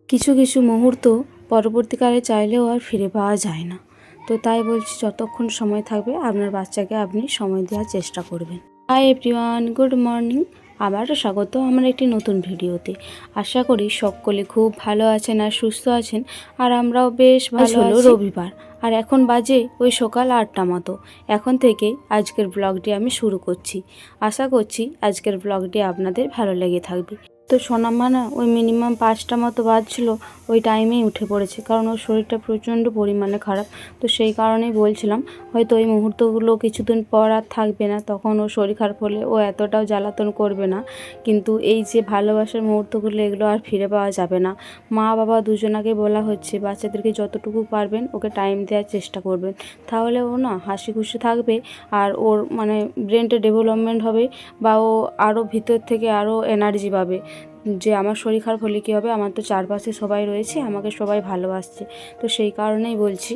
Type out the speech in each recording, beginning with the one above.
কিছু কিছু মুহূর্ত পরবর্তীকালে চাইলেও আর ফিরে পাওয়া যায় না। তো তাই বলছি, যতক্ষণ সময় থাকবে আপনার বাচ্চাকে আপনি সময় দেওয়ার চেষ্টা করবেন। Hi everyone, good morning. আবারও স্বাগত আমার একটি নতুন ভিডিওতে। আশা করি সকলে খুব ভালো আছেন আর সুস্থ আছেন, আর আমরাও বেশ ভালো আছি। রবিবার, আর এখন বাজে ওই সকাল 8টা মতো। এখন থেকে আজকের ব্লগটি আমি শুরু করছি। আশা করছি আজকের ব্লগটি আপনাদের ভালো লেগে থাকবে। তো সোনামা না ওই মিনিমাম 5টা মতো বাজছিল, ওই টাইমেই উঠে পড়েছে, কারণ ওর শরীরটা প্রচণ্ড পরিমাণে খারাপ। তো সেই কারণেই বলছিলাম হয়তো ওই মুহূর্তগুলো কিছুদিন পর আর থাকবে না, তখন ওর শরীর খারাপ হলে ও এতটাও জ্বালাতন করবে না। কিন্তু এই যে ভালোবাসার মুহূর্তগুলো, এগুলো আর ফিরে পাওয়া যাবে না। মা বাবা দুজনাকে বলা হচ্ছে বাচ্চাদেরকে যতটুকু পারবেন ওকে টাইম দেওয়ার চেষ্টা করবেন, তাহলে ও না হাসি খুশি থাকবে, আর ওর মানে ব্রেনটা ডেভেলপমেন্ট হবে, বা ও আরও ভিতর থেকে আরও এনার্জি পাবে। যে আমার শরীর খারাপ হলে কী হবে, আমার তো চারপাশে সবাই রয়েছে, আমাকে সবাই ভালোবাসছে। তো সেই কারণেই বলছি,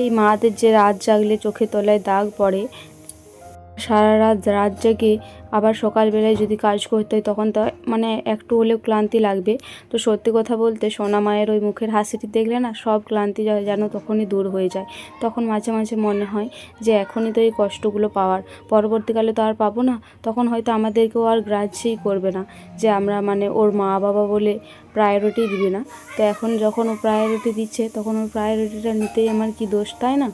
এই মাদের যে রাত জাগলে চোখের তলায় দাগ পড়ে, সারা রাত জেগে আবার সকালবেলায় যদি কাজ করতে হয়, তখন তো মানে একটু হলেও ক্লান্তি লাগবে। তো সত্যি কথা বলতে সোনা মায়ের ওই মুখের হাসিটি দেখলে না সব ক্লান্তি যেন তখনই দূর হয়ে যায়। তখন মাঝে মাঝে মনে হয় যে এখনই তো এই কষ্টগুলো পাওয়ার, পরবর্তীকালে তো আর পাবো না, তখন হয়তো আমাদেরকেও আর গ্রাহ্যই করবে না, যে আমরা মানে ওর মা বাবা বলে প্রায়োরিটি দিবে না। তো এখন যখন ও প্রায়োরিটি দিচ্ছে, তখন ওর প্রায়োরিটিটা নিতেই আমার কি দোষ, তাই না?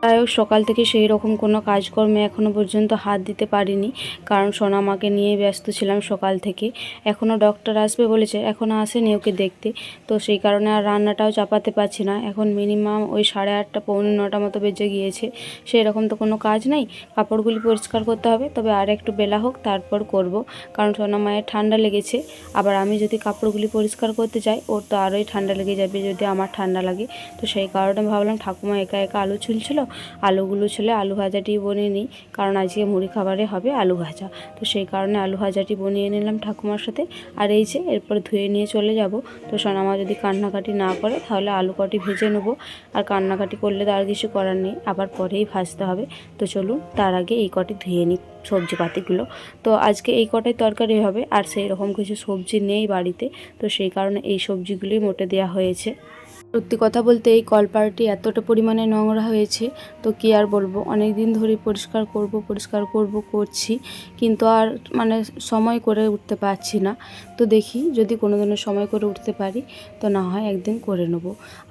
তাই সকাল থেকে সেই রকম কোনো কাজকর্মে এখনও পর্যন্ত হাত দিতে পারিনি, কারণ সোনামাকে নিয়েই ব্যস্ত ছিলাম সকাল থেকে। এখনও ডক্টর আসবে বলেছে, এখনও আসেনি ওকে দেখতে। তো সেই কারণে আর রান্নাটাও চাপাতে পারছি না। এখন মিনিমাম ওই 8:30 পৌনে 9টা মতো বেজে গিয়েছে। সেই রকম তো কোনো কাজ নেই, কাপড়গুলি পরিষ্কার করতে হবে, তবে আর একটু বেলা হোক তারপর করব, কারণ সোনামায়ের ঠান্ডা লেগেছে। আবার আমি যদি কাপড়গুলি পরিষ্কার করতে যাই, ওর তো আরোই ঠান্ডা লেগে যাবে যদি আমার ঠান্ডা লাগে। তো সেই কারণে ভাবলাম ঠাকুমা একা একা আলু ছুলছিল, আলুগুলো ছেলে আলু ভাজাটি বনিয়ে নিই, কারণ আজকে মুড়ি খাবারে হবে আলু ভাজা। তো সেই কারণে আলু ভাজাটি বনিয়ে নিলাম ঠাকুমার সাথে। আর এই যে এরপর ধুয়ে নিয়ে চলে যাব। তো সোনামা যদি কান্নাকাটি না করে তাহলে আলু কটি ভেজে নেবো, আর কান্নাকাটি করলে তো আর কিছু করার নেই, আবার পরেই ভাজতে হবে। তো চলুন তার আগে এই কটি ধুয়ে নিই সবজিপাতিগুলো। তো আজকে এই কটাই তরকারি হবে, আর সেই রকম কিছু সবজি নেই বাড়িতে, তো সেই কারণে এই সবজিগুলোই মোটে দেওয়া হয়েছে। সত্যি কথা বলতে এই কলপাড়টি এতটা পরিমাণে নোংরা হয়েছে, তো কী আর বলবো, অনেক দিন ধরে পরিষ্কার করব করছি, কিন্তু আর মানে সময় করে উঠতে পারছি না। তো দেখি যদি কোনো দিনও সময় করে উঠতে পারি, তো না হয় একদিন করে নেব।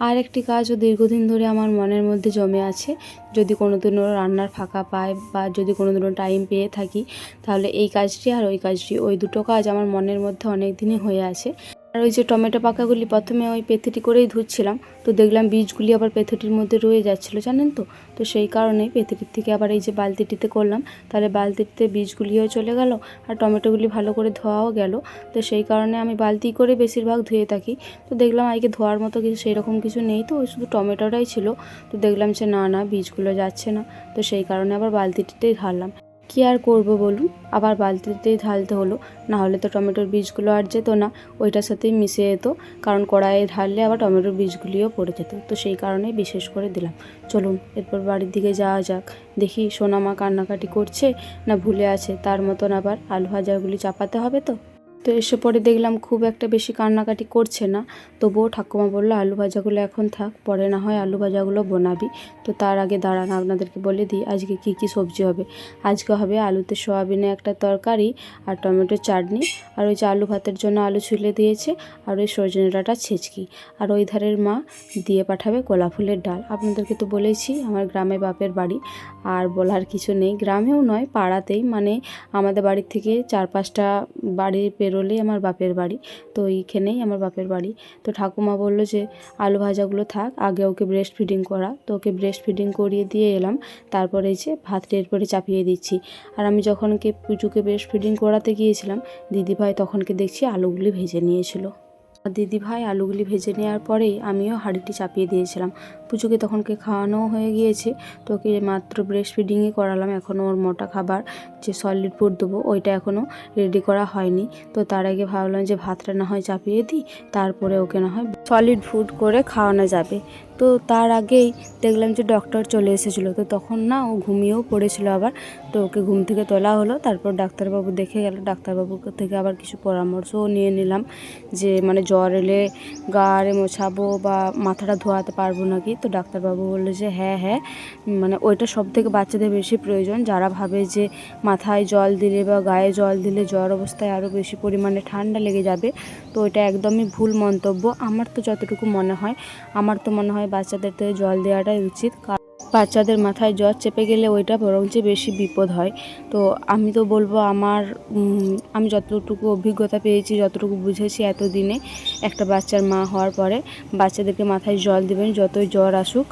আর একটি কাজও দীর্ঘদিন ধরে আমার মনের মধ্যে জমে আছে, যদি কোনো দিনও রান্নার ফাঁকা পাই, বা যদি কোনো দিনও টাইম পেয়ে থাকি, তাহলে এই কাজটি আর ওই কাজটি, ওই দুটো কাজ আমার মনের মধ্যে অনেক দিনই হয়ে আছে। আর ওই যে টমেটো পাকাগুলি প্রথমে ওই পেথিটি করেই ধুচ্ছিলাম, তো দেখলাম বীজগুলি আবার পেথিটির মধ্যে রয়ে যাচ্ছিলো, জানেন তো। তো সেই কারণেই পেথিটির থেকে আবার এই যে বালতিটিতে করলাম, তাহলে বালতিতে বীজগুলিও চলে গেল, আর টমেটোগুলি ভালো করে ধোয়াও গেল। তো সেই কারণে আমি বালতি করে বেশিরভাগ ধুয়ে থাকি। তো দেখলাম আজকে ধোয়ার মতো কিছু সেই রকম কিছু নেই, তো ওই শুধু টমেটোটাই ছিল। তো দেখলাম যে না বীজগুলো যাচ্ছে না, তো সেই কারণে আবার বালতিটিতেই ঢাললাম। কী আর করবো বলুন, আবার বালতিতেই ঢালতে হলো, না হলে তো টমেটোর বীজগুলো আর যেত না, ওইটার সাথেই মিশে যেত, কারণ কড়াইয়ে ঢাললে আবার টমেটোর বীজগুলিও পড়ে যেত। তো সেই কারণেই বিশেষ করে দিলাম। চলুন এরপর বাড়ির দিকে যাওয়া যাক। দেখি সোনামা কান্নাকাটি করছে না ভুলে আছে, তার মতন আবার আলু ভাজাগুলি চাপাতে হবে। তো এসে পরে দেখলাম খুব একটা বেশি কান্নাকাটি করছে না, তবুও ঠাকুমা বললো আলু ভাজাগুলো এখন থাক, পরে না হয় আলু ভাজাগুলো বানাবি। তো তার আগে দাঁড়ান আপনাদেরকে বলে দিই আজকে কি কি সবজি হবে। আজকে হবে আলুতে সয়াবিনে একটা তরকারি, আর টমেটোর চাটনি, আর ওই যে আলু ভাতের জন্য আলু ছুলে দিয়েছে, আর ওই সজনে ডাঁটা ছেঁচকি, আর ওই ধারের মা দিয়ে পাঠাবে গোলাপ ফুলের ডাল। আপনাদেরকে তো বলেছি আমার গ্রামে বাপের বাড়ি, আর বলার কিছু নেই, গ্রামেও নয় পাড়াতেই, মানে আমাদের বাড়ির থেকে 4-5টা বাড়ি পেরোলেই আমার বাপের বাড়ি। তো এইখানেই আমার বাপের বাড়ি। তো ঠাকুমা বললো যে আলু ভাজাগুলো থাক, আগে ওকে ব্রেস্ট ফিডিং করা, তো ওকে ব্রেস্ট ফিডিং করিয়ে দিয়ে এলাম, তারপরে এই যে ভাতটা এরপরে চাপিয়ে দিচ্ছি। আর আমি যখনকে পুজোকে ব্রেস্ট ফিডিং করাতে গিয়েছিলাম, দিদিভাই তখনকে দেখছি আলুগুলি ভেজে নিয়েছিল। দিদিভাই আলুগুলি ভেজে নেওয়ার পরেই আমিও হাঁড়িটি চাপিয়ে দিয়েছিলাম। পুজোকে তখনকে খাওয়ানোও হয়ে গিয়েছে, তো ওকে মাত্র ব্রেস্ট ফিডিংই করালাম, এখনও ওর মোটা খাবার যে সলিড ফুড দেবো ওইটা এখনও রেডি করা হয়নি। তো তার আগে ভাবলাম যে ভাতটা না হয় চাপিয়ে দিই, তারপরে ওকে না হয় সলিড ফুড করে খাওয়ানো যাবে। তো তার আগেই দেখলাম যে ডক্টর চলে এসেছিলো, তো তখন না ও ঘুমিয়েও পড়েছিল আবার। তো ওকে ঘুম থেকে তোলা হলো, তারপর ডাক্তারবাবু দেখে গেল। ডাক্তারবাবু থেকে আবার কিছু পরামর্শও নিয়ে নিলাম যে মানে জ্বর এলে গা আরে মোছাবো বা মাথাটা ধোয়াতে পারবো নাকি। তো ডাক্তারবাবু বললো যে হ্যাঁ, মানে ওইটা সব থেকে বাচ্চাদের বেশি প্রয়োজন, যারা ভাবে যে মাথায় জল দিলে বা গায়ে জল দিলে জ্বর অবস্থায় আরও বেশি পরিমাণে ঠান্ডা লেগে যাবে। তো এটা একদমই ভুল মন্তব্য। আমার তো যতটুকু মনে হয়, বাচ্চাদের থেকে জল দেওয়াটাই উচিত। বাচ্চাদের মাথায় জ্বর চেপে গেলে ওইটা বরঞ্চ বেশি বিপদ হয়। তো আমি তো বলবো আমি যতটুকু অভিজ্ঞতা পেয়েছি, যতটুকু বুঝেছি এতদিনে একটা বাচ্চার মা হওয়ার পরে, বাচ্চাদেরকে মাথায় জল দেবেন যতই জ্বর আসুক,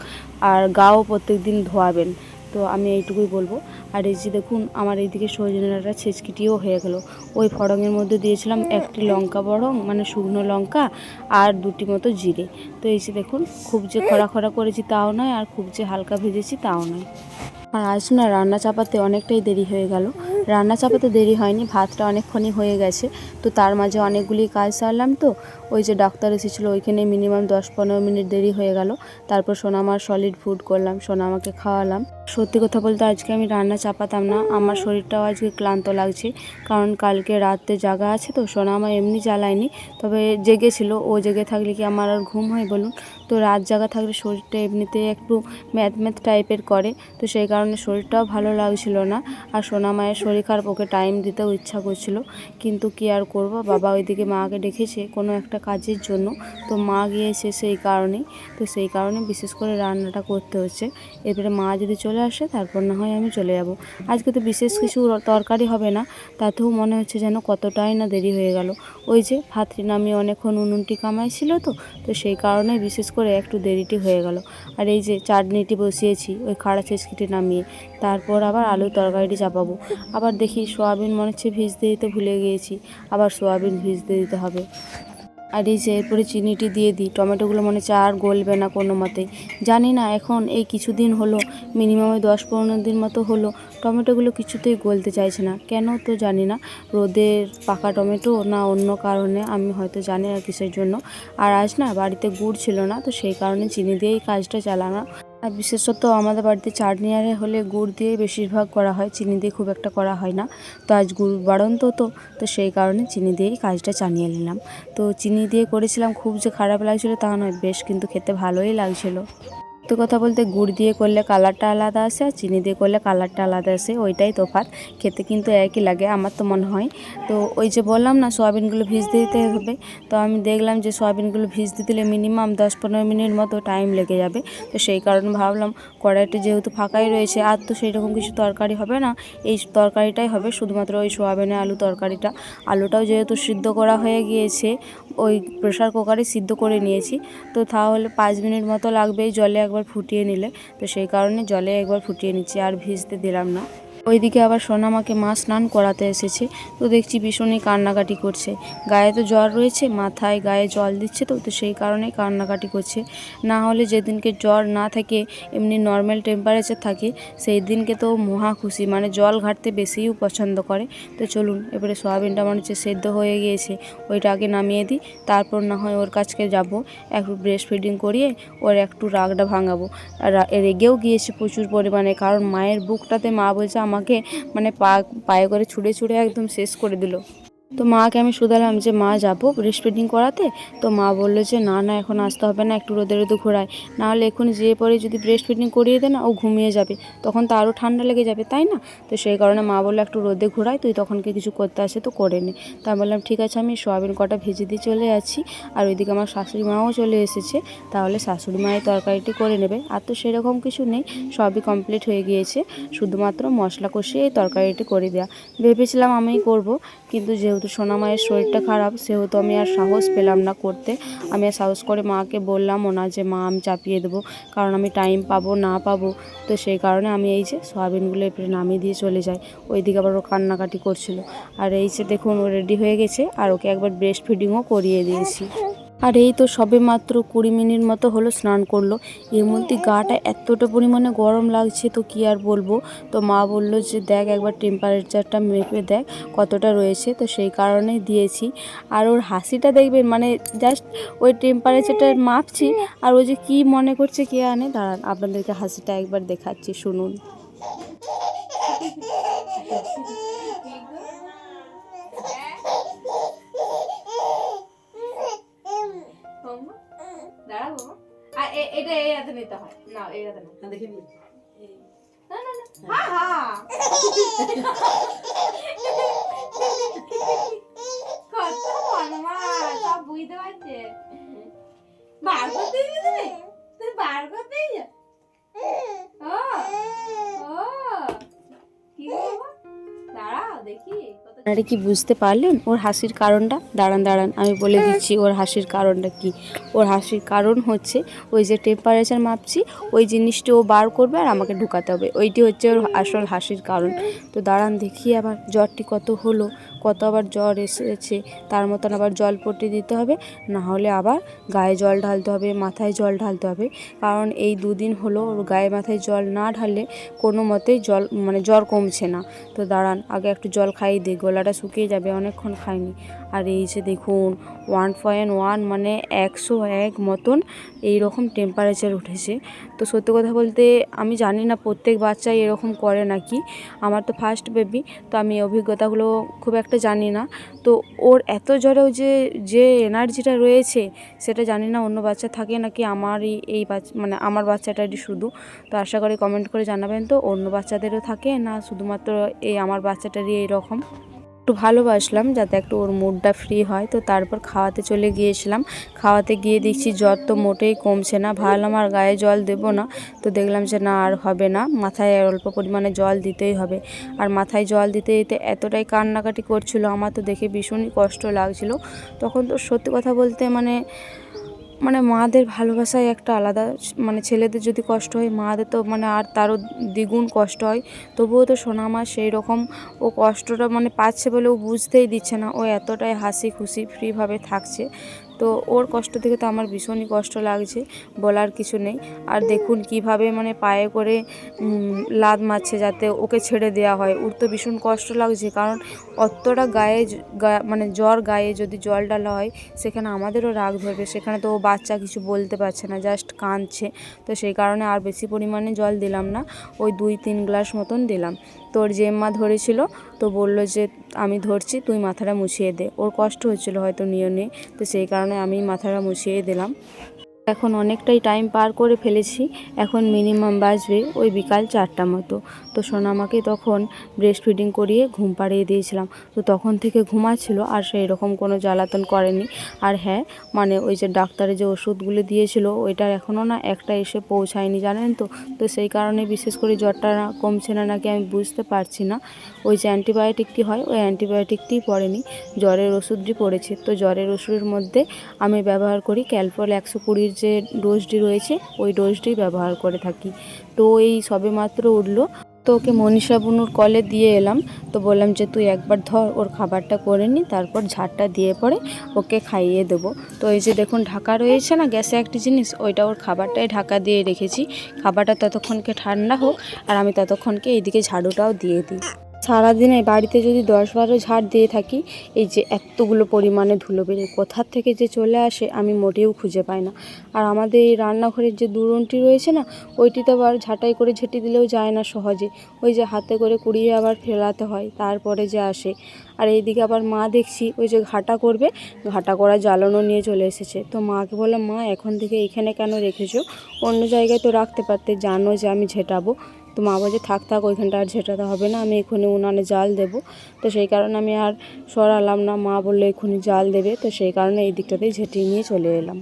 আর গাও প্রত্যেক দিন ধোয়াবেন। তো আমি এইটুকুই বলবো। আর এই যে দেখুন, আমার এইদিকে সজনে ডাঁটা ছেচকিটিও হয়ে গেল। ওই ফড়ঙের মধ্যে দিয়েছিলাম একটি লঙ্কা বড়ং, মানে শুকনো লঙ্কা, আর 2টি মতো জিরে। তো এই যে দেখুন, খুব যে খরা করেছি তাও নয়, আর খুব যে হালকা ভেজেছি তাও নয়। আর আজ না রান্না চাপাতে অনেকটাই দেরি হয়ে গেল। রান্না চাপাতে দেরি হয়নি, ভাতটা অনেকক্ষণই হয়ে গেছে। তো তার মাঝে অনেকগুলি কাজ সারলাম। তো ওই যে ডাক্তার এসেছিলো, ওইখানে মিনিমাম 10-15 মিনিট দেরি হয়ে গেল। তারপর সোনামার সলিড ফুড করলাম, সোনামাকে খাওয়ালাম। সত্যি কথা বলতে আজকে আমি রান্না চাপাতাম না, আমার শরীরটাও আজকে ক্লান্ত লাগছে, কারণ কালকে রাতে জাগা আছে। তো সোনামা এমনি জ্বালায়নি, তবে জেগেছিল। ও জেগে থাকলে কি আমার আর ঘুম হয় বলুন? তো রাত জাগা থাকলে শরীরটা এমনিতে একটু ম্যাথ টাইপের করে, তো সেই কারণে শরীরটাও ভালো লাগছিল না। আর সোনামায়ের শরীর খারাপ, ওকে টাইম দিতেও ইচ্ছা করছিল, কিন্তু কি আর করব। বাবা ওইদিকে মাকে ডেকেছে কোনো একটা কাজের জন্য, তো মা গিয়েছে সেই কারণেই। তো সেই কারণে বিশেষ করে রান্নাটা করতে হচ্ছে। এবারে মা যদি চলে আসে তারপর না হয় আমি চলে যাব। আজকে তো বিশেষ কিছু তরকারি হবে না, তাতেও মনে হচ্ছে যেন কতটাই না দেরি হয়ে গেল। ওই যে ভাতটি নামিয়ে অনেকক্ষণ উনুনটি কামাইছিল, তো সেই কারণে বিশেষ করে একটু দেরিটি হয়ে গেল। আর এই যে চাটনিটি বসিয়েছি ওই খাড়া ছেঁচকিটি নামিয়ে, তারপর আবার আলুর তরকারিটি চাপাবো। আবার দেখি সোয়াবিন মনে হচ্ছে ভিজতে দিতে ভুলে গিয়েছি, আবার সোয়াবিন ভিজতে দিতে হবে। আর এই যে এরপরে চিনিটি দিয়ে দিই, টমেটোগুলো মনে হচ্ছে আর গলবে না কোনো মতেই। জানি না, এখন এই কিছুদিন হলো, মিনিমাম 10-15 দিন মতো হলো, টমেটোগুলো কিছুতেই গলতে চাইছে না কেন তো জানি না। রোদের পাকা টমেটো না অন্য কারণে, আমি হয়তো জানি না কিসের জন্য। আর আজ না বাড়িতে গুড় ছিল না, তো সেই কারণে চিনি দিয়েই কাজটা চালানো। আর বিশেষত আমাদের বাড়িতে চাটনি আরে হলে গুড় দিয়ে বেশিরভাগ করা হয়, চিনি দিয়ে খুব একটা করা হয় না। তো আজ গুড় বাড়ন্ত, তো সেই কারণে চিনি দিয়েই কাজটা চালিয়ে নিলাম। তো চিনি দিয়ে করেছিলাম, খুব যে খারাপ লাগছিলো তা নয়, বেশ কিন্তু খেতে ভালোই লাগছিলো। সত্যি কথা বলতে গুড় দিয়ে করলে কালারটা আলাদা আসে, আর চিনি দিয়ে করলে কালারটা আলাদা আসে, ওইটাই তফাৎ। খেতে কিন্তু একই লাগে আমার তো মনে হয়। তো ওই যে বললাম না সোয়াবিনগুলো ভিজতে দিতে হবে, তো আমি দেখলাম যে সোয়াবিনগুলো ভিজতে দিলে মিনিমাম 10-15 মিনিট মতো টাইম লেগে যাবে। তো সেই কারণে ভাবলাম কড়াইটা যেহেতু ফাঁকাই রয়েছে, আর তো সেই রকম কিছু তরকারি হবে না, এই তরকারিটাই হবে, শুধুমাত্র ওই সোয়াবিনের আলু তরকারিটা। আলুটাও যেহেতু সিদ্ধ করা হয়ে গিয়েছে, ওই প্রেশার কুকারে সিদ্ধ করে নিয়েছি, তো তাহলে 5 মিনিট মতো লাগবে জলে একবার ফুটিয়ে নিলে। তো সেই কারণে জলে একবার ফুটিয়ে নিচ্ছি, আর ভিজতে দিলাম না। ওইদিকে আবার সোনামাকে মা স্নান করাতে এসেছে, তো দেখছি ভীষণই কান্নাকাটি করছে। গায়ে তো জ্বর রয়েছে, মাথায় গায়ে জল দিচ্ছে, তো সেই কারণেই কান্নাকাটি করছে। না হলে যেদিনকে জ্বর না থাকে, এমনি নর্মাল টেম্পারেচার থাকে, সেই দিনকে তো মহা খুশি, মানে জল ঘাটতে বেশিও পছন্দ করে। তো চলুন, এবারে সোয়াবিনটা মনে হচ্ছে সেদ্ধ হয়ে গিয়েছে, ওইটা আগে নামিয়ে দিই, তারপর না হয় ওর কাছকে যাব, একটু ব্রেস্ট ফিডিং করিয়ে ওর একটু রাগটা ভাঙাবো। আর রেগেও গিয়েছে প্রচুর পরিমাণে, কারণ মায়ের বুকটাতে মা বলছে আমাকে মানে পায়ে করে ছুঁড়ে একদম শেষ করে দিল। তো মাকে আমি শুধালাম যে মা যাবো ব্রেস্ট ফিডিং করাতে, তো মা বললো যে না এখন আসতে হবে না, একটু রোদে ঘোরায়, নাহলে এখন যেয়ে পরে যদি ব্রেস্ট ফিডিং করিয়ে দেয় না, ও ঘুমিয়ে যাবে, তখন তো আরও ঠান্ডা লেগে যাবে, তাই না? তো সেই কারণে মা বললো একটু রোদে ঘোরায়, তুই তখনকে কিছু করতে আসে তো করে নে। তা বললাম ঠিক আছে, আমি সোয়াবিন কটা ভেজে দিয়ে চলে যাচ্ছি। আর ওইদিকে আমার শাশুড়ি মাও চলে এসেছে, তাহলে শাশুড়ি মায়ের তরকারিটি করে নেবে। আর তো সেরকম কিছু নেই, সবই কমপ্লিট হয়ে গিয়েছে, শুধুমাত্র মশলা কষিয়ে এই তরকারিটি করে দেওয়া। ভেবেছিলাম আমিই করব, কিন্তু যেহেতু সোনামায়ের শরীরটা খারাপ, সেহেতু আমি আর সাহস পেলাম না করতে। আমি আর সাহস করে মাকে বললামও না যে মা আমি চাপিয়ে দেবো, কারণ আমি টাইম পাবো না পাবো। তো সেই কারণে আমি এই যে সোয়াবিনগুলো এবারে নামিয়ে দিয়ে চলে যাই। ওইদিকে আবার ও কান্নাকাটি করছিল। আর এই যে দেখুন, ও রেডি হয়ে গেছে, আর ওকে একবার ব্রেস্ট ফিডিংও করিয়ে দিয়েছি। আর এই তো সবে মাত্র 20 মিনিট মতো হলো স্নান করলো, এর মধ্যে গাটা এতটা পরিমাণে গরম লাগছে তো কি আর বলবো। তো মা বললো যে দেখ একবার টেম্পারেচারটা মেপে দেখ কতটা রয়েছে, তো সেই কারণেই দিয়েছি। আর ওর হাসিটা দেখবেন, মানে জাস্ট ওই টেম্পারেচারটা মাপছি আর ও যে কী মনে করছে কে আনে। দাঁড়ান আপনাদেরকে হাসিটা একবার দেখাচ্ছি, শুনুন। দাঁড়াবো আর এটা এই হাতে নিতে হয় না, এই হাতে না, দেখে নি না না না, হ্যাঁ হ্যাঁ কত মনমা সব বুঝতে পারছে। বার করতে দিবি তুই বার করতে যা। ও ও কি বাবা, দাঁড়াও দেখি। আপনারা কি বুঝতে পারলেন ওর হাসির কারণটা? দাঁড়ান দাঁড়ান আমি বলে দিচ্ছি ওর হাসির কারণটা কি। ওর হাসির কারণ হচ্ছে ওই যে টেম্পারেচার মাপছি ওই জিনিসটি ও বার করবে আর আমাকে ঢুকাতে হবে, ওইটি হচ্ছে ওর আসল হাসির কারণ। তো দাঁড়ান দেখি আবার জ্বরটি কত হলো, কত আবার জ্বর এসেছে, তার মতন আবার জল পট্টি দিতে হবে, না হলে আবার গায়ে জল ঢালতে হবে, মাথায় জল ঢালতে হবে। কারণ এই 2 দিন হলো ওর গায়ে মাথায় জল না ঢাললে কোনো মতেই জ্বর কমছে না। তো দাঁড়ান আগে একটু জল খাইয়ে দিই, গলাটা শুকিয়ে যাবে, অনেকক্ষণ খাইনি। আর এই যে দেখুন 1.1 মানে 101 মতন এই রকম টেম্পারেচার উঠেছে। তো সত্যি কথা বলতে আমি জানি না প্রত্যেক বাচ্চাই এরকম করে নাকি, আমার তো ফার্স্ট বেবি, তো আমি অভিজ্ঞতাগুলো খুব একটা জানি না। তো ওর এত জ্বরেও যে এনার্জিটা রয়েছে সেটা জানি না অন্য বাচ্চা থাকে নাকি আমারই এই বাচ্চা, মানে আমার বাচ্চাটারই শুধু। তো আশা করি কমেন্ট করে জানাবেন তো অন্য বাচ্চাদেরও থাকে না শুধুমাত্র এই আমার বাচ্চাটারই এইরকম। একটু ভালোবাসলাম যাতে একটু ওর মুডটা ফ্রি হয়, তো তারপর খাওয়াতে চলে গিয়েছিলাম। খাওয়াতে গিয়ে দেখছি জ্বর তো মোটেই কমছে না, ভাবলাম আর গায়ে জল দেবো না, তো দেখলাম যে না আর হবে না, মাথায় অল্প পরিমাণে জল দিতেই হবে। আর মাথায় জল দিতে দিতে এতটাই কান্নাকাটি করছিল আমার তো দেখে ভীষণই কষ্ট লাগছিল। তখন তো সত্যি কথা বলতে মানে মাদের ভালোবাসায় একটা আলাদা, মানে ছেলেদের যদি কষ্ট হয় মাদের তো মানে আর তারও দ্বিগুণ কষ্ট হয়। তবুও তো সোনামা সেই রকম ও কষ্টটা মানে পাচ্ছে বলে ও বুঝতেই দিচ্ছে না, ও এতটাই হাসি খুশি ফ্রিভাবে থাকছে। তো ওর কষ্ট থেকে তো আমার ভীষণই কষ্ট লাগছে, বলার কিছু নেই। আর দেখুন কিভাবে মানে পায়ে করে লাদ মারছে যাতে ওকে ছেড়ে দেওয়া হয়, ওর তো ভীষণ কষ্ট লাগছে। কারণ অতটা মানে জ্বর গায়ে যদি জল ডালা হয় সেখানে আমাদেরও রাগ ধরবে, সেখানে তো ও বাচ্চা কিছু বলতে পারছে না, জাস্ট কাঁদছে। তো সেই কারণে আর বেশি পরিমাণে জল দিলাম না, ওই 2-3 গ্লাস মতন দিলাম। তোর জেম্মা ধরেছিল, তো বললো যে আমি ধরছি তুই মাথাটা মুছিয়ে দে, ওর কষ্ট হচ্ছিলো হয়তো নিয়ে, তো সেই কারণে আমি মাথাটা মুছিয়ে দিলাম। এখন অনেকটাই টাইম পার করে ফেলেছি, এখন মিনিমাম বাজবে ওই বিকাল 4টা মতো। তো সোনামাকে তখন ব্রেস্ট ফিডিং করিয়ে ঘুম পাড়িয়ে দিয়েছিলাম, তো তখন থেকে ঘুমাচ্ছিল আর সেই রকম কোনো জ্বালাতন করেনি। আর হ্যাঁ, মানে ওই যে ডাক্তারে যে ওষুধগুলো দিয়েছিল ওইটার এখনও না একটা এসে পৌঁছায়নি জানেন তো। তো সেই কারণে বিশেষ করে জ্বরটা কমছে না নাকি আমি বুঝতে পারছি না। ওই যে অ্যান্টিবায়োটিকটি হয় ওই অ্যান্টিবায়োটিকটি পড়েনি, জ্বরের ওষুধটি পড়েছে। তো জ্বরের ওষুধের মধ্যে আমি ব্যবহার করি ক্যালপল 120 যে ডোজটি রয়েছে ওই ডোজটি ব্যবহার করে থাকি। তো এই সবেমাত্র উঠলো, তো ওকে মনীষা বুনুর কলে দিয়ে এলাম। তো বললাম যে তুই একবার ধর ওর খাবারটা করে নি, তারপর ঝাড়টা দিয়ে পরে ওকে খাইয়ে দেবো। তো এই যে দেখুন ঢাকা রয়েছে না গ্যাসে একটি জিনিস, ওইটা ওর খাবারটাই ঢাকা দিয়ে রেখেছি। খাবারটা ততক্ষণকে ঠান্ডা হোক আর আমি ততক্ষণকে এইদিকে ঝাড়ুটাও দিয়ে দিই। সারাদিনে বাড়িতে যদি 10-12 ঝাড় দিয়ে থাকি, এই যে এতগুলো পরিমাণে ধুলো বেড়ে কোথার থেকে যে চলে আসে আমি মোটেও খুঁজে পাই না। আর আমাদের এই রান্নাঘরের যে দুরনটি রয়েছে না, ওইটি তো আবার ঝাঁটাই করে ঝেঁটি দিলেও যায় না সহজে, ওই যে হাতে করে কুড়িয়ে আবার ফেলাতে হয় তারপরে যে আসে। আর এইদিকে আবার মা দেখছি ওই যে ঘাটা করবে, ঘাটা করা জ্বালানো নিয়ে চলে এসেছে। তো মাকে বললাম মা এখন থেকে এইখানে কেন রেখেছো, অন্য জায়গায় তো রাখতে পারতে, জানো যে আমি ঝেঁটাবো। তো মা বলছে থাক থাক ওইখানটা আর ঝেঁটাতে হবে না, আমি এক্ষুনি উনানে জাল দেবো। তো সেই কারণে আমি আর সরালাম না, মা বললো এক্ষুনি জাল দেবে, তো সেই কারণে এই দিকটাতেই ঝেঁটিয়ে নিয়ে চলে এলাম।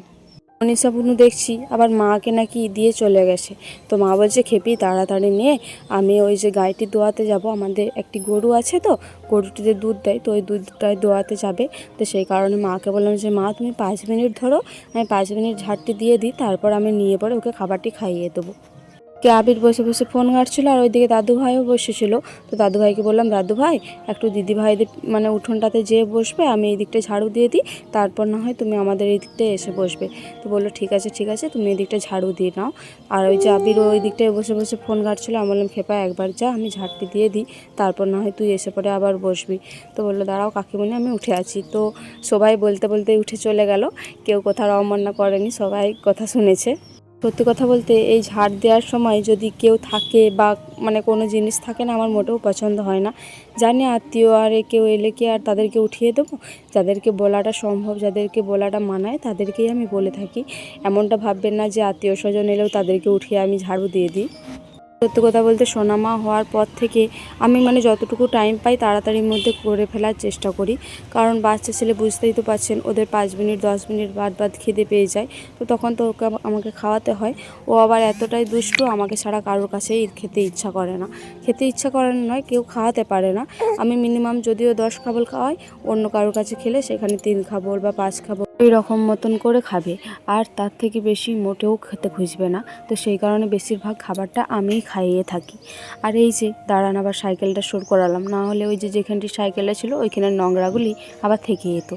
মনীষা বুনু দেখছি আবার মাকে নাকি দিয়ে চলে গেছে। তো মা বলছে খেপি তাড়াতাড়ি নিয়ে, আমি ওই যে গাইটি দোয়াতে যাব, আমাদের একটি গরু আছে তো গরুটিতে দুধ দেয়, তো ওই দুধটাই দোয়াতে যাবে। তো সেই কারণে মাকে বললাম যে মা তুমি 5 মিনিট ধরো, আমি 5 মিনিট ঝাড়টি দিয়ে দিই, তারপর আমি নিয়ে পরে ওকে খাবারটি খাইয়ে দেবো। কে আবির বসে বসে ফোন ঘাঁটছিল আর ওইদিকে দাদু ভাইও বসেছিল। তো দাদু ভাইকে বললাম, দাদু ভাই একটু দিদি ভাইদের মানে উঠোনটাতে যেয়ে বসবে, আমি এই দিকটা ঝাড়ু দিয়ে দিই, তারপর না হয় তুমি আমাদের এই দিকটায় এসে বসবে। তো বললো ঠিক আছে ঠিক আছে, তুমি এই দিকটা ঝাড়ু দিয়ে নাও। আর ওই যে আবির ওই দিকটায় বসে বসে ফোন ঘাঁটছিল, আমি বললাম খেপা একবার যা, আমি ঝাড়টি দিয়ে দিই, তারপর না হয় তুই এসে পরে আবার বসবি। তো বললো দাঁড়াও কাকিমণি, আমি উঠে আছি। তো সবাই বলতে বলতে উঠে চলে গেল, কেউ কোথাও অমান্না করেনি, সবাই কথা শুনেছে। সত্যি কথা বলতে এই ঝাড় দেওয়ার সময় যদি কেউ থাকে বা মানে কোনো জিনিস থাকে না, আমার মোটেও পছন্দ হয় না। জানি আত্মীয় আরে কেউ এলে কি আর তাদেরকে উঠিয়ে দেবো? যাদেরকে বলাটা সম্ভব, যাদেরকে বলাটা মানায়, তাদেরকেই আমি বলে থাকি। এমনটা ভাববেন না যে আত্মীয় স্বজন এলেও তাদেরকে উঠিয়ে আমি ঝাড়ু দিয়ে দিই। সত্যি কথা বলতে সোনামা হওয়ার পর থেকে আমি মানে যতটুকু টাইম পাই তাড়াতাড়ির মধ্যে করে ফেলার চেষ্টা করি। কারণ বাচ্চা ছেলে বুঝতেই তো পারছেন, ওদের 5 মিনিট 10 মিনিট বাদ খিদে পেয়ে যায়। তো তখন তো ওকে আমাকে খাওয়াতে হয়। ও আবার এতটাই দুষ্টু, আমাকে ছাড়া কারোর কাছেই খেতে ইচ্ছা করে না। খেতে ইচ্ছা করে না নয়, কেউ খাওয়াতে পারে না। আমি মিনিমাম যদিও 10 খাবল খাওয়াই, অন্য কারোর কাছে খেলে সেখানে 3 খাবল বা 5 খাবল এই রকম মতন করে খাবে। আর তার থেকে বেশি মোটেও খেতে খুঁজবে না। তো সেই কারণে বেশিরভাগ খাবারটা আমিই খাইয়ে থাকি। আর এই যে দাঁড়ান, আবার সাইকেলটা সর করালাম, না হলে ওই যে যেখানটি সাইকেলটা ছিল ওইখানের নোংরাগুলি আবার থেকে যেত।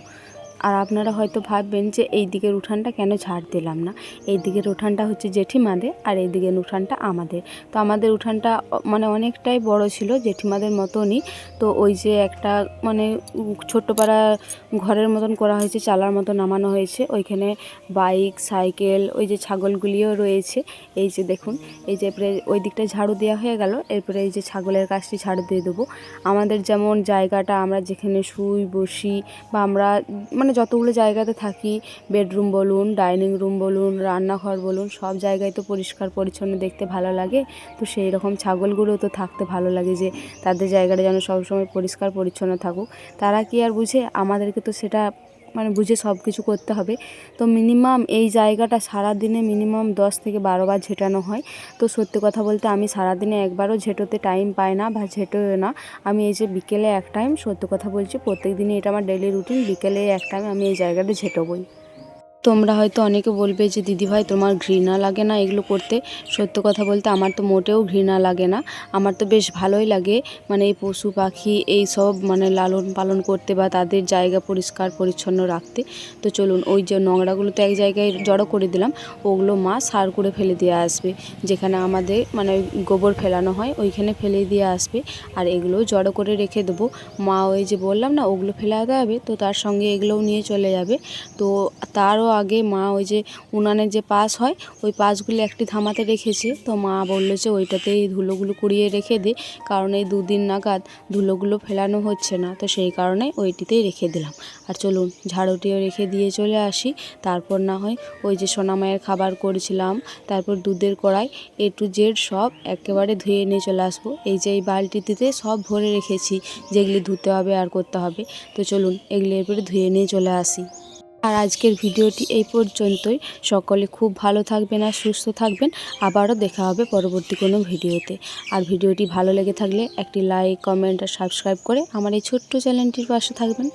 আর আপনারা হয়তো ভাববেন যে এই দিকের উঠানটা কেন ঝাড় দিলাম না। এই দিকের উঠানটা হচ্ছে জেঠিমাদের আর এই দিকের উঠানটা আমাদের। তো আমাদের উঠানটা মানে অনেকটাই বড় ছিল, জেঠিমাদের মতনই। তো ওই যে একটা মানে ছোট্ট পাড়া ঘরের মতন করা হয়েছে, চালার মতো নামানো হয়েছে, ওইখানে বাইক সাইকেল ওই যে ছাগলগুলিও রয়েছে। এই যে দেখুন, এই যে এরপরে ওই দিকটা ঝাড়ু দেওয়া হয়ে গেল, এরপরে এই যে ছাগলের কাছটি ঝাড়ু দিয়ে দেবো। আমাদের যেমন জায়গাটা, আমরা যেখানে শুই বসি বা আমরা মানে যতগুলো জায়গাতে থাকি, বেডরুম বলুন, ডাইনিং রুম বলুন, রান্নাঘর বলুন, সব জায়গায় তো পরিষ্কার পরিচ্ছন্ন দেখতে ভালো লাগে। তো সেই রকম ছাগলগুলো তো থাকতে ভালো লাগে যে তাদের জায়গাটা যেন সবসময় পরিষ্কার পরিচ্ছন্ন থাকুক। তারা কি আর বুঝে? আমাদেরকে তো সেটা মানে বুঝে সব কিছু করতে হবে। তো মিনিমাম এই জায়গাটা সারাদিনে মিনিমাম 10 থেকে 12 বার ঝেঁটানো হয়। তো সত্যি কথা বলতে আমি সারাদিনে একবারও ঝেঁটোতে টাইম পাই না বা ঝেঁটোও না। আমি এই যে বিকেলে এক টাইম, সত্যি কথা বলছি প্রত্যেক দিনই এটা আমার ডেইলি রুটিন, বিকেলে এক টাইম আমি এই জায়গাটা ঝেঁটোবই। তোমরা হয়তো অনেকে বলবে যে দিদিভাই তোমার ঘৃণা লাগে না এগুলো করতে? সত্য কথা বলতে আমার তো মোটেও ঘৃণা লাগে না। আমার তো বেশ ভালোই লাগে মানে এই পশু পাখি এই সব মানে লালন পালন করতে বা তাদের জায়গা পরিষ্কার পরিচ্ছন্ন রাখতে। তো চলুন, ওই যে নোংরাগুলো তো এক জায়গায় জড়ো করে দিলাম, ওগুলো মা সার করে ফেলে দিয়ে আসবে। যেখানে আমাদের মানে গোবর ফেলানো হয় ওইখানে ফেলে দিয়ে আসবে। আর এগুলো জড়ো করে রেখে দেবো। মা ওই যে বললাম না ওগুলো ফেলে দেবে, তো তার সঙ্গে এগুলোও নিয়ে চলে যাবে। তো তারও আগে মা ওই যে উনানের যে পাশ হয় ওই পাশগুলি একটি ধামাতে রেখেছে। তো মা বললো যে ওইটাতেই ধুলোগুলো কুড়িয়ে রেখে দে, কারণ এই 2 দিন নাগাদ ধুলোগুলো ফেলানো হচ্ছে না, তো সেই কারণে ওইটিতেই রেখে দিলাম। আর চলুন ঝাড়ুটিও রেখে দিয়ে চলে আসি। তারপর না হয় ওই যে সোনামায়ের খাবার করেছিলাম, তারপর দুধের কড়াই A to Z সব একেবারে ধুয়ে নিয়ে চলে আসবো। এই যে এই বালতিটিতে সব ভরে রেখেছি, যেগুলি ধুতে হবে আর করতে হবে। তো চলুন এগুলি এরপরে ধুয়ে নিয়ে চলে আসি। আর আজকের ভিডিওটি এই পর্যন্তই। সকলে খুব ভালো থাকবেন আর সুস্থ থাকবেন। আবারও দেখা হবে পরবর্তী কোনো ভিডিওতে। আর ভিডিওটি ভালো লেগে থাকলে একটি লাইক কমেন্ট আর সাবস্ক্রাইব করে আমার এই ছোট্ট চ্যানেলটির পাশে থাকবেন।